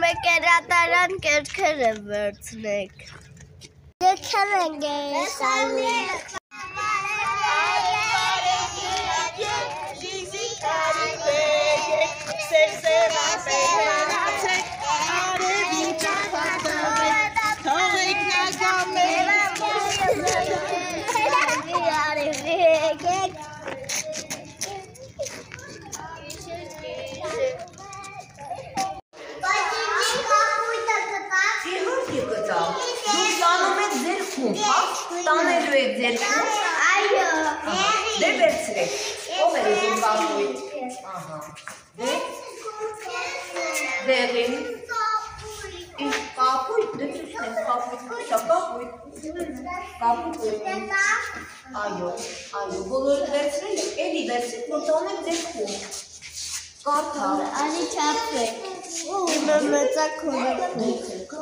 Բեկերատարան կերքերը վերցնեք։ Կերքեր են գերեսալիկ։ Տանելու եք ձեր խում։ Այո։ Դե վերցրեք։ Ով է ուզում կապույտ։ Ահա։ Դեղին։ Ինչ կապույտ, դե ճիշտ է, կապույտ, շա կապույտ։ Կապույտ։ Այո, բոլորը վերցրել եք, էլի վերցրեք, որ տանեք ձեր խում։ Կարդա։ Անի չափեք։ Իմը մեծակ հորեք։